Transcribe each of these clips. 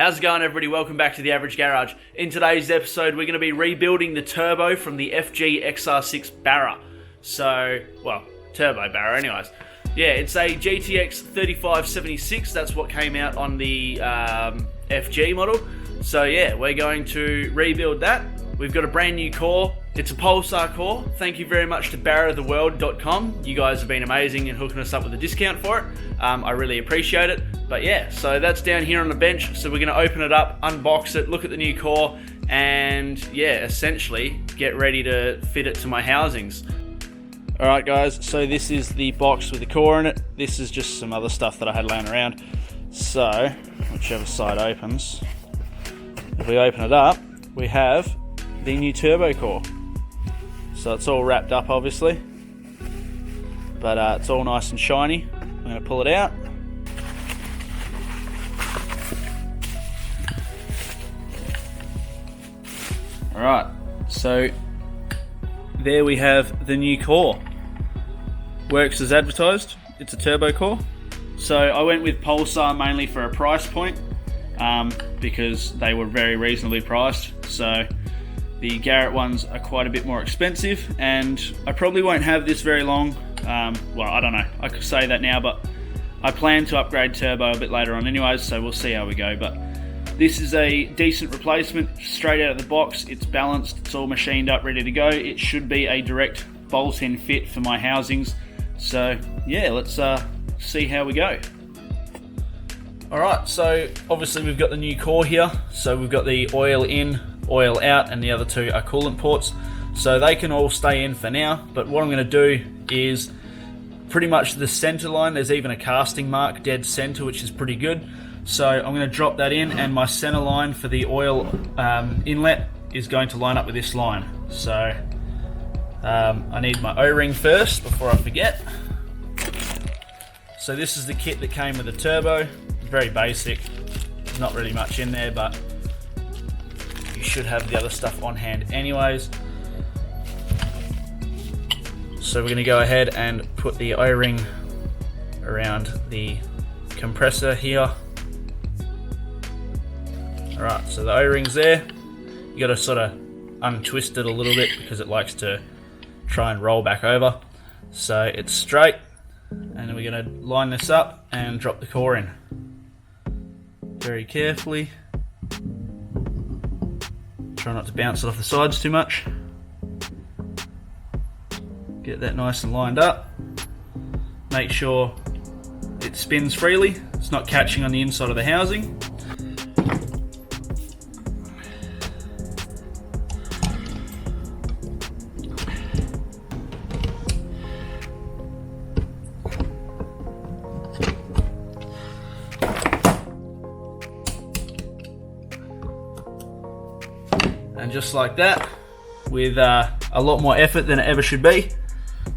How's it going, everybody? Welcome back to The Average Garage. In today's episode, we're going to be rebuilding the turbo from the FG XR6 barra. Turbo barra anyways. Yeah, it's a GT3576, that's what came out on the FG model. So yeah, we're going to rebuild that. We've got a brand new core. It's a Pulsar core. Thank you very much to barratheworld.com. You guys have been amazing in hooking us up with a discount for it. I really appreciate it. But yeah, so that's down here on the bench. So we're going to open it up, unbox it, look at the new core, and yeah, essentially get ready to fit it to my housings. Alright guys, so this is the box with the core in it. This is just some other stuff that I had laying around. So, whichever side opens, if we open it up, we have the new turbo core. So it's all wrapped up obviously, but it's all nice and shiny. I'm going to pull it out. Alright, so there we have the new core. Works as advertised. It's a turbo core. So I went with Pulsar mainly for a price point, because they were very reasonably priced. So the Garrett ones are quite a bit more expensive, and I probably won't have this very long. Well, I don't know, I could say that now, but I plan to upgrade turbo a bit later on anyways, so we'll see how we go. But this is a decent replacement, straight out of the box. It's balanced, it's all machined up, ready to go. It should be a direct bolt-in fit for my housings. So yeah, let's see how we go. Alright, so obviously we've got the new core here. So we've got the oil in, oil out, and the other two are coolant ports. So they can all stay in for now, but what I'm going to do is pretty much the center line. There's even a casting mark dead center, which is pretty good. So I'm going to drop that in, and my center line for the oil inlet is going to line up with this line. So I need my O-ring first before I forget. So this is the kit that came with the turbo. Very basic, there's not really much in there, but you should have the other stuff on hand anyways. So we're going to go ahead and put the O-ring around the compressor here. Alright, so the O-ring's there. You got to sort of untwist it a little bit because it likes to try and roll back over. So it's straight, and then we're going to line this up and drop the core in. Very carefully. Try not to bounce it off the sides too much. Get that nice and lined up. Make sure it spins freely. It's not catching on the inside of the housing. And just like that, with a lot more effort than it ever should be,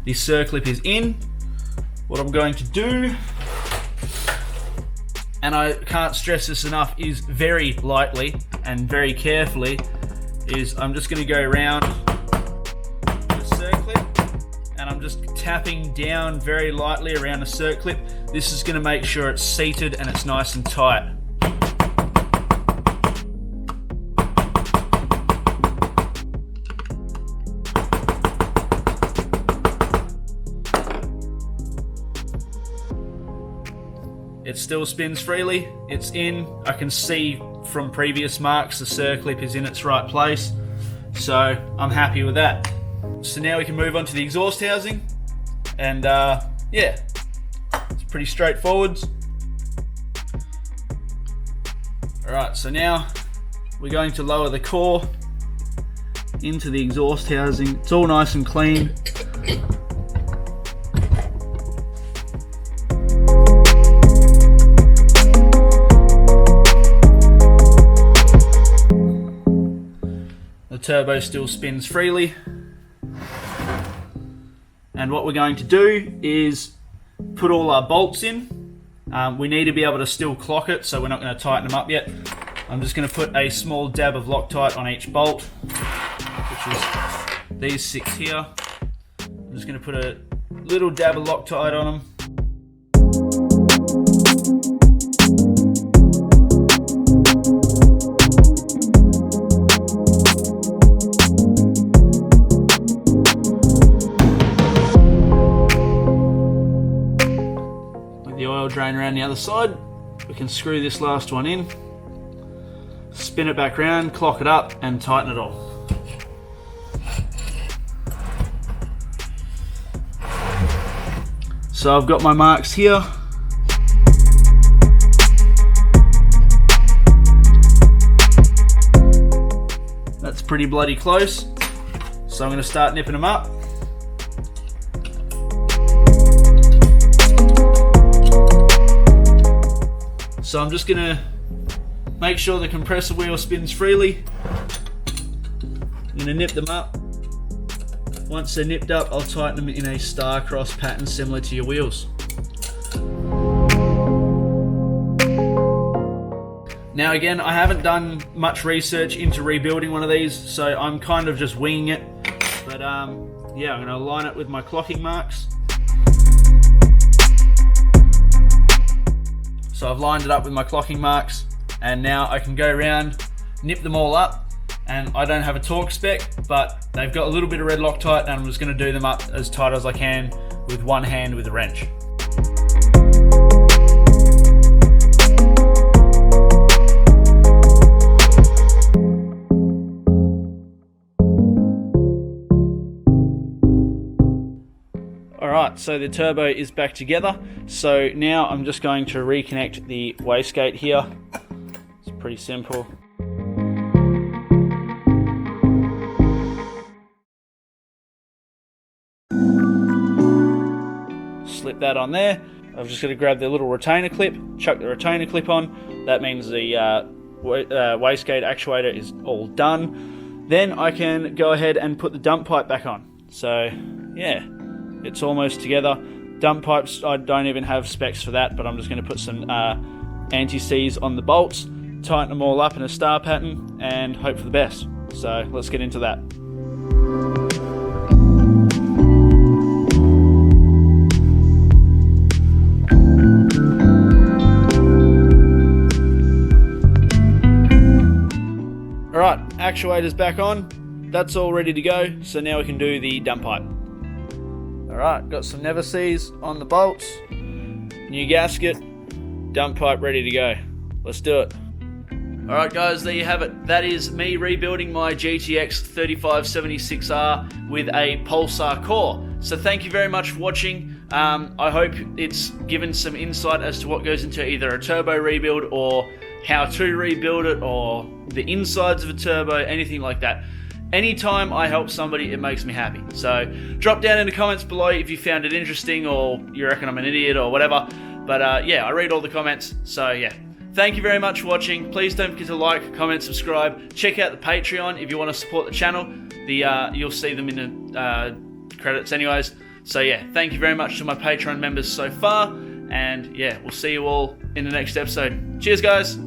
the circlip is in. What I'm going to do, and I can't stress this enough, is very lightly and very carefully, is I'm just going to go around the circlip, and I'm just tapping down very lightly around the circlip. This is going to make sure it's seated and it's nice and tight. It still spins freely, it's in. I can see from previous marks the circlip is in its right place, so I'm happy with that. So now we can move on to the exhaust housing, and yeah, it's pretty straightforward. Alright, so now we're going to lower the core into the exhaust housing. It's all nice and clean. The turbo still spins freely, and what we're going to do is put all our bolts in. We need to be able to still clock it, so we're not going to tighten them up yet. I'm just going to put a small dab of Loctite on each bolt, which is these 6 here. I'm just going to put a little dab of Loctite on them. train around the other side. We can screw this last one in, spin it back around, clock it up, and tighten it all. So I've got my marks here. That's pretty bloody close. So I'm going to start nipping them up. So I'm just going to make sure the compressor wheel spins freely. I'm going to nip them up. Once they're nipped up, I'll tighten them in a star-cross pattern similar to your wheels. Now again, I haven't done much research into rebuilding one of these, so I'm kind of just winging it. But yeah, I'm going to align it with my clocking marks. So I've lined it up with my clocking marks, and now I can go around, nip them all up. And I don't have a torque spec, but they've got a little bit of red Loctite, and I'm just going to do them up as tight as I can with one hand with a wrench. Alright, so the turbo is back together. So now I'm just going to reconnect the wastegate here. It's pretty simple. Slip that on there. I've just got to grab the little retainer clip, chuck the retainer clip on. That means the wastegate actuator is all done. Then I can go ahead and put the dump pipe back on. So yeah, it's almost together. Dump pipes, I don't even have specs for that, but I'm just going to put some anti-seize on the bolts, tighten them all up in a star pattern, and hope for the best. So let's get into that. Alright, actuator's back on. That's all ready to go, so now we can do the dump pipe. Alright, got some never seize on the bolts, new gasket, dump pipe ready to go. Let's do it. Alright guys, there you have it. That is me rebuilding my GT3576r with a pulsar core. So thank you very much for watching. I hope it's given some insight as to what goes into either a turbo rebuild or how to rebuild it, or the insides of a turbo, anything like that. Anytime I help somebody, it makes me happy. So drop down in the comments below if you found it interesting, or you reckon I'm an idiot or whatever. But yeah, I read all the comments. So yeah, thank you very much for watching. Please don't forget to like, comment, subscribe. Check out the Patreon if you want to support the channel. You'll see them in the credits anyways. So yeah, thank you very much to my Patreon members so far. And yeah, we'll see you all in the next episode. Cheers guys.